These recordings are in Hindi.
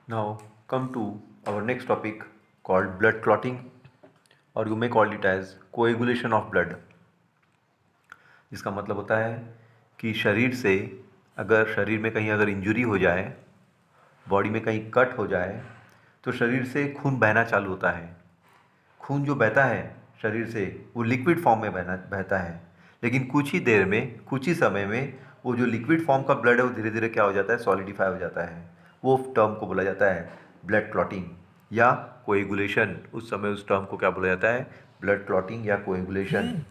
Now come to our next topic called blood clotting, or you may call it as coagulation of blood. इसका मतलब होता है कि शरीर से अगर शरीर में कहीं अगर इंजरी हो जाए, बॉडी में कहीं कट हो जाए, तो शरीर से खून बहना चालू होता है। खून जो बहता है शरीर से वो लिक्विड फॉर्म में बहता है, लेकिन कुछ ही देर में, कुछ ही समय में वो जो लिक्विड फॉर्म का ब्लड है वो धीरे धीरे क्या हो जाता है, सॉलिडिफाई हो जाता है। वो टर्म को बोला जाता है ब्लड क्लॉटिंग या कोएगुलेशन। उस समय उस टर्म को क्या बोला जाता है, ब्लड क्लॉटिंग या कोएगुलेशन।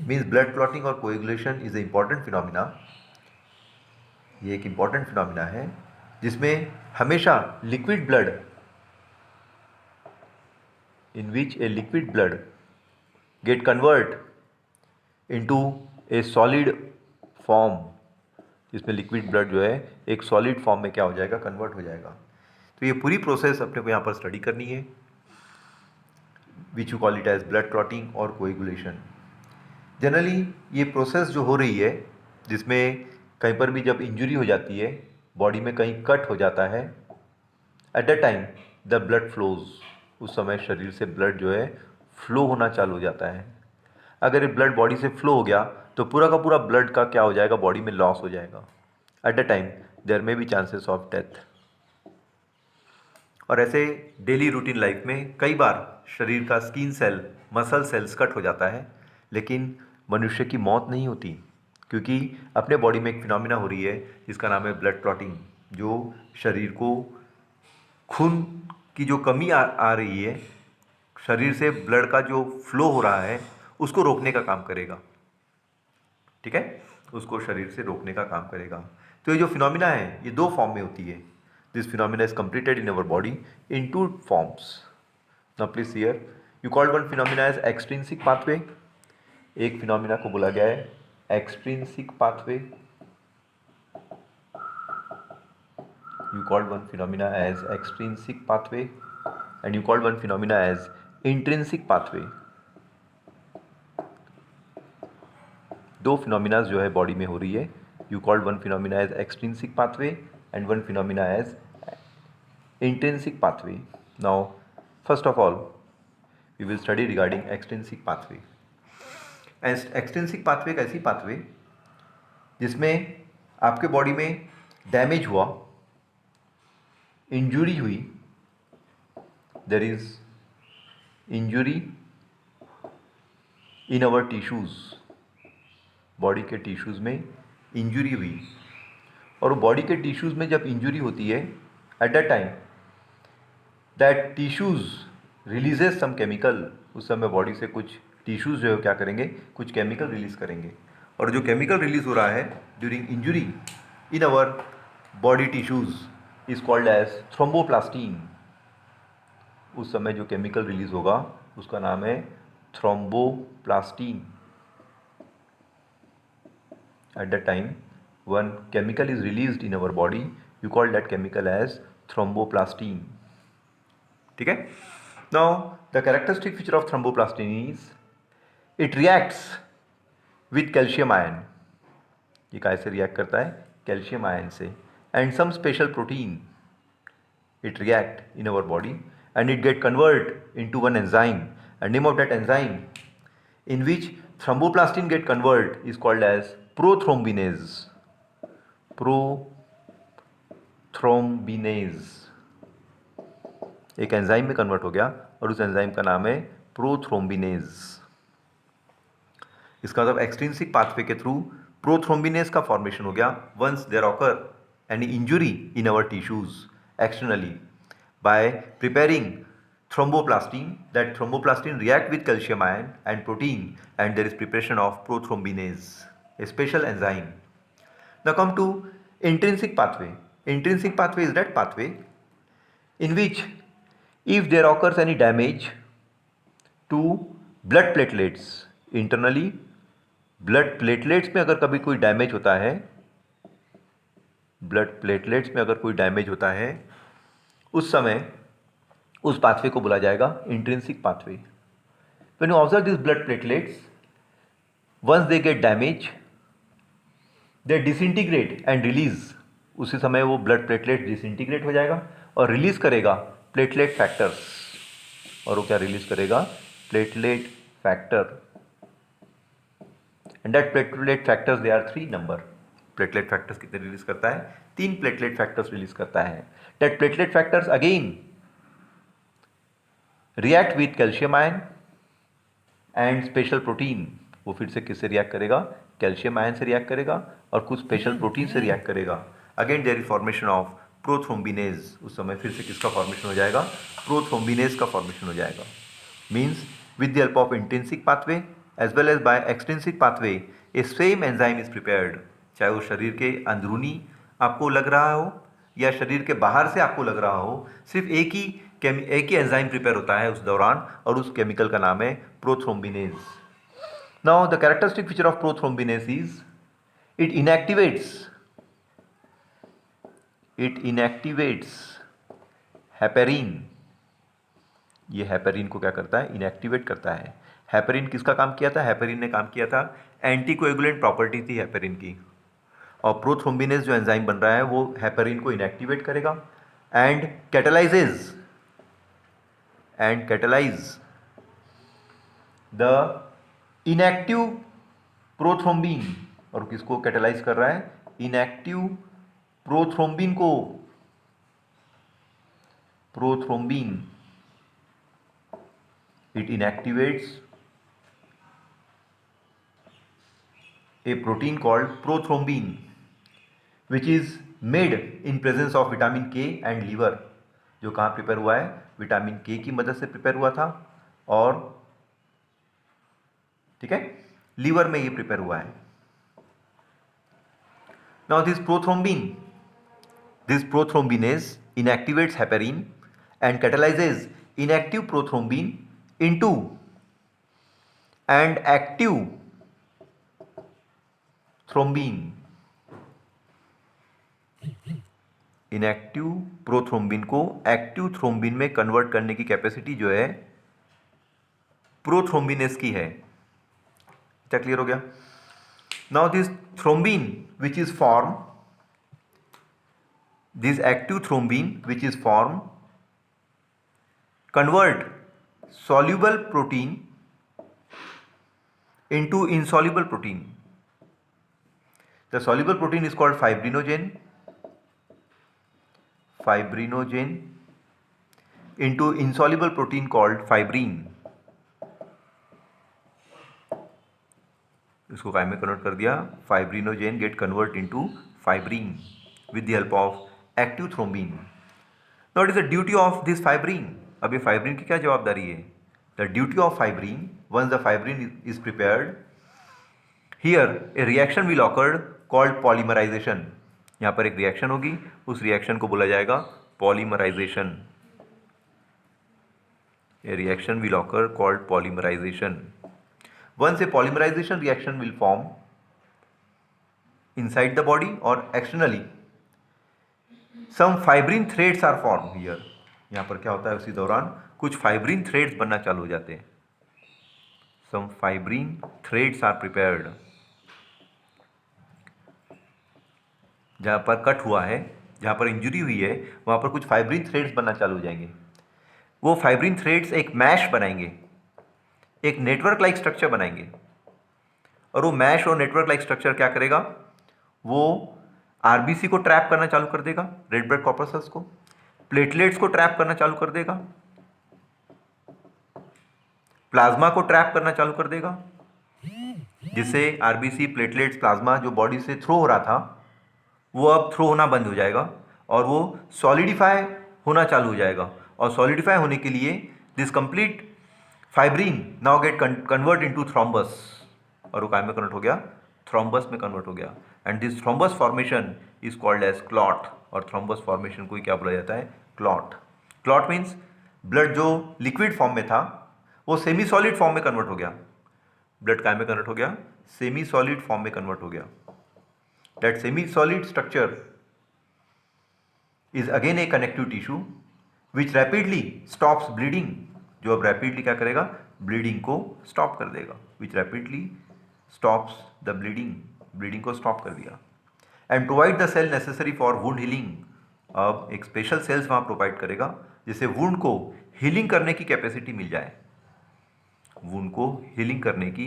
मीन्स ब्लड क्लॉटिंग और coagulation is a important phenomena. ये एक इम्पॉर्टेंट फिनोमिना है जिसमें हमेशा liquid blood, in which a liquid blood get convert into a solid form, जिसमें लिक्विड ब्लड जो है एक सॉलिड फॉर्म में क्या हो जाएगा, कन्वर्ट हो जाएगा। तो ये पूरी प्रोसेस अपने को यहाँ पर स्टडी करनी है, which you call it as blood clotting और कोएगुलेशन। जनरली ये प्रोसेस जो हो रही है, जिसमें कहीं पर भी जब इंजरी हो जाती है, बॉडी में कहीं कट हो जाता है, eight the time the blood flows, उस समय शरीर से ब्लड जो है फ्लो होना चालू हो जाता है। अगर ये ब्लड बॉडी से फ्लो हो गया तो पूरा का पूरा ब्लड का क्या हो जाएगा, बॉडी में लॉस हो जाएगा। At the time there may be chances of death. और ऐसे डेली रूटीन लाइफ में कई बार शरीर का skin cell, muscle cells cut हो जाता है, लेकिन मनुष्य की मौत नहीं होती, क्योंकि अपने बॉडी में एक फिनोमिना हो रही है जिसका नाम है ब्लड क्लॉटिंग, जो शरीर को खून की जो कमी आ रही है, शरीर से ब्लड का जो फ्लो हो रहा है उसको रोकने का काम करेगा। ठीक है, उसको शरीर से रोकने का काम करेगा। तो ये जो फिनोमिना है ये दो फॉर्म में होती है। This phenomena is completed in our body in two forms. Now please hear, you called one phenomena as extrinsic pathway. एक फिनोमिना को बोला गया है extrinsic pathway. You called one phenomena as extrinsic pathway and you called one phenomena as intrinsic pathway. दो फिनोमिना जो है बॉडी में हो रही है, you called one phenomena as extrinsic pathway and one phenomena as intrinsic pathway. Now first of all we will study regarding extrinsic pathway. Extrinsic pathway एक ऐसी पाथवे जिसमें आपके बॉडी में डैमेज हुआ, इंजुरी हुई, there is injury in our tissues, body के टिश्यूज़ में इंजुरी हुई, और बॉडी के टिश्यूज़ में जब इंजुरी होती है, at that time that tissues releases some chemical. उस समय बॉडी से कुछ टिश्यूज़ जो है क्या करेंगे, कुछ केमिकल रिलीज़ करेंगे, और जो केमिकल रिलीज़ हो रहा है during injury in our body tissues is called as thromboplastin. उस समय जो केमिकल रिलीज़ होगा उसका नाम है thromboplastin. At that time one chemical is released in our body, you call that chemical as thromboplastin. ठीक है। Now the characteristic feature of thromboplastin is it reacts with calcium ion. ये कैसे रिएक्ट करता है, कैल्शियम आयन से, and some special protein it react in our body and it get convert into one enzyme, and name of that enzyme in which thromboplastin get convert is called as prothrombinase. Prothrombinase एक एंजाइम में कन्वर्ट हो गया और उस एंजाइम का नाम है प्रोथ्रोम्बिनेज। इसका मतलब एक्सट्रिंसिक पाथवे के थ्रू प्रोथ्रोम्बिनेज का फॉर्मेशन हो गया once there occur any injury in our tissues externally by preparing thromboplastin. That thromboplastin react with calcium ion and protein, and there is preparation of prothrombinase, a special enzyme. Now come to intrinsic pathway. Intrinsic pathway is that pathway in which if there occurs any damage to blood platelets internally, blood platelets में अगर कभी कोई डैमेज होता है, ब्लड प्लेटलेट्स में अगर कोई डैमेज होता है, उस समय उस पाथवे को बोला जाएगा intrinsic pathway. When you observe this blood platelets, once they get damage, they disintegrate and release उसी समय वो ब्लड प्लेटलेट डिसइंटीग्रेट हो जाएगा और रिलीज करेगा प्लेटलेट फैक्टर्स। और वो क्या रिलीज करेगा? Platelet factor. And that platelet factors they are 3 number. Platelet factors कितने रिलीज करता है? 3 प्लेटलेट फैक्टर्स रिलीज करता है। That platelet factors again react with calcium ion and special protein. वो फिर से किससे रिएक्ट करेगा? कैल्शियम आयन से रिएक्ट करेगा और कुछ स्पेशल प्रोटीन से रिएक्ट करेगा। Again there is formation of prothrombinase. उस समय फिर से किसका फॉर्मेशन हो जाएगा? प्रोथ्रोम्बिनेज का फॉर्मेशन हो जाएगा। Means with the help of intrinsic pathway as well as by extrinsic pathway a same enzyme is prepared. चाहे वो शरीर के अंदरूनी आपको लग रहा हो या शरीर के बाहर से आपको लग रहा हो, सिर्फ एक ही एंजाइम प्रिपेयर होता है उस दौरान और उस केमिकल का नाम है prothrombinase. Now the characteristic feature of prothrombinase is it inactivates heparin. ये हेपेरिन को क्या करता है? इनएक्टिवेट करता है। हेपेरिन किसका काम किया था? हेपेरिन ने काम किया था, एंटीकोएगुलेंट प्रॉपर्टी थी हेपेरिन की। और प्रोथ्रोम्बिनेज जो एंजाइम बन रहा है वो हेपेरिन को इनएक्टिवेट करेगा and catalyse the inactive prothrombin. और किसको कैटलाइज कर रहा है? इनएक्टिव प्रोथ्रोम्बिन को। It inactivates a protein called prothrombin which is made in presence of vitamin K and liver। जो कहाँ प्रिपेयर हुआ है? विटामिन के की मदद से प्रिपेयर हुआ था और ठीक है लीवर में ये प्रिपेयर हुआ है। Now this prothrombinase inactivates heparin and catalyzes inactive prothrombin into and active thrombin. Inactive prothrombin को एक्टिव थ्रोम्बिन में कन्वर्ट करने की कैपेसिटी जो है प्रोथ्रोम्बिनेस की है। क्या क्लियर हो गया? Now this thrombin which is form, this active thrombin which is form convert soluble protein into insoluble protein. The soluble protein is called fibrinogen into insoluble protein called fibrin. इसको काय में कन्वर्ट कर दिया? Fibrinogen get convert into fibrin with the help of active thrombin. Now it is the duty of this fibrin. अब ये फाइब्रिन की क्या जवाबदारी है? The duty of fibrin, once the fibrin is prepared, here a reaction will occur called polymerization. यहाँ पर एक रिएक्शन होगी, उस रिएक्शन को बोला जाएगा polymerization. A reaction will occur called polymerization. Once a polymerization reaction will form inside the body or externally, some fibrin threads are formed here। यहाँ पर क्या होता है? उसी दौरान कुछ फाइब्रिन थ्रेड्स बनना चालू हो जाते हैं। Some fibrin threads are prepared। जहाँ पर कट हुआ है, जहाँ पर इंजरी हुई है, वहाँ पर कुछ फाइब्रिन थ्रेड्स बनना चालू हो जाएंगे। वो फाइब्रिन थ्रेड्स एक मैश बनाएंगे, एक नेटवर्क लाइक स्ट्रक्चर बनाएंगे। और वो मैश और नेटवर्क लाइक स्ट्रक्चर क्या करेगा? वो आरबीसी को ट्रैप करना चालू कर देगा, रेड ब्लड कॉर्पसल्स को, प्लेटलेट्स को ट्रैप करना चालू कर देगा, प्लाज्मा को ट्रैप करना चालू कर देगा, जिससे आरबीसी, प्लेटलेट्स, प्लाज्मा जो बॉडी से थ्रो हो रहा था वो अब थ्रो होना बंद हो जाएगा और वो सॉलिडिफाई होना चालू हो जाएगा। और सॉलिडिफाई होने के लिए this complete fibrin now get convert into thrombus. और वो काय में कन्वर्ट हो गया? थ्रोम्बस में कन्वर्ट हो गया। And this thrombus formation is called as clot. और थ्रोम्बस फॉर्मेशन को ही क्या बोला जाता है? क्लॉट। क्लॉट मीन्स ब्लड जो लिक्विड फॉर्म में था वो सेमी सॉलिड फॉर्म में कन्वर्ट हो गया। ब्लड काय में कन्वर्ट हो गया? सेमी सॉलिड फॉर्म में कन्वर्ट हो गया। That semi solid structure is again a connective tissue which rapidly stops bleeding. जो अब रैपिडली क्या करेगा? ब्लीडिंग को स्टॉप कर देगा। Which rapidly stops the bleeding, bleeding को स्टॉप कर दिया। And provide the cell necessary for wound healing. अब एक स्पेशल सेल्स वहाँ प्रोवाइड करेगा जिससे वुंड को हीलिंग करने की कैपेसिटी मिल जाए, वुंड को हीलिंग करने की,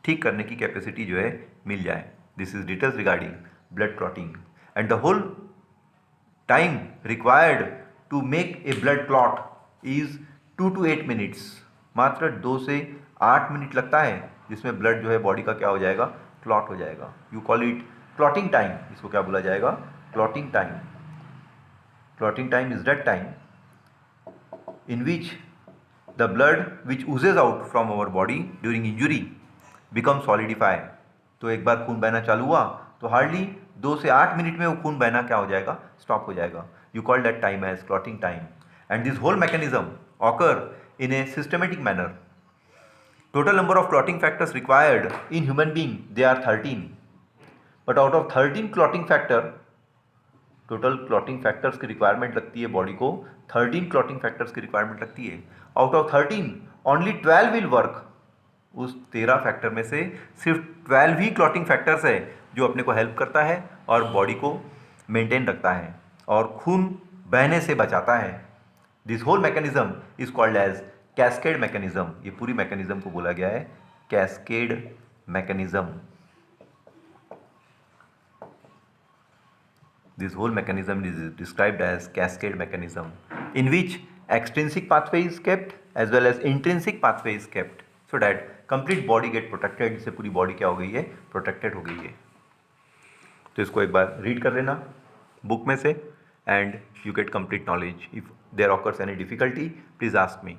ठीक करने की कैपेसिटी जो है मिल जाए। This is details regarding blood clotting and the whole time required to make a blood clot is 2 to 8 minutes. मात्र 2 से 8 मिनट लगता है जिसमें ब्लड जो है बॉडी का क्या हो जाएगा, क्लॉट हो जाएगा। You call it clotting time. इसको क्या बोला जाएगा, clotting time. Clotting time is that time in which the blood which oozes out from our body during injury becomes solidify। तो एक बार खून बहना चालू हुआ तो हार्डली 2 से 8 मिनट में वो खून बहना क्या हो जाएगा, स्टॉप हो जाएगा। You call that time as clotting time and this whole mechanism occur in a systematic manner. Total number of clotting factors required in human being they are 13, but out of 13 clotting factor, total clotting factors की रिक्वायरमेंट लगती है बॉडी को, 13 क्लॉटिंग फैक्टर्स की रिक्वायरमेंट लगती है। Out of 13 only 12 will work. उस 13 फैक्टर में से सिर्फ 12 ही क्लॉटिंग फैक्टर्स है जो अपने को हेल्प करता है और बॉडी को मेंटेन रखता है और खून बहने से बचाता है। This whole mechanism is called as cascade mechanism. ये पूरी मैकेनिज्म को बोला गया है cascade mechanism. This whole mechanism is described as cascade mechanism, in which extrinsic pathway is kept as well as intrinsic pathway is kept, so that complete body get protected। इससे पूरी बॉडी क्या हो गई है, प्रोटेक्टेड हो गई है। तो इसको एक बार रीड कर लेना बुक में से and you get complete knowledge. If there occurs any difficulty please ask me.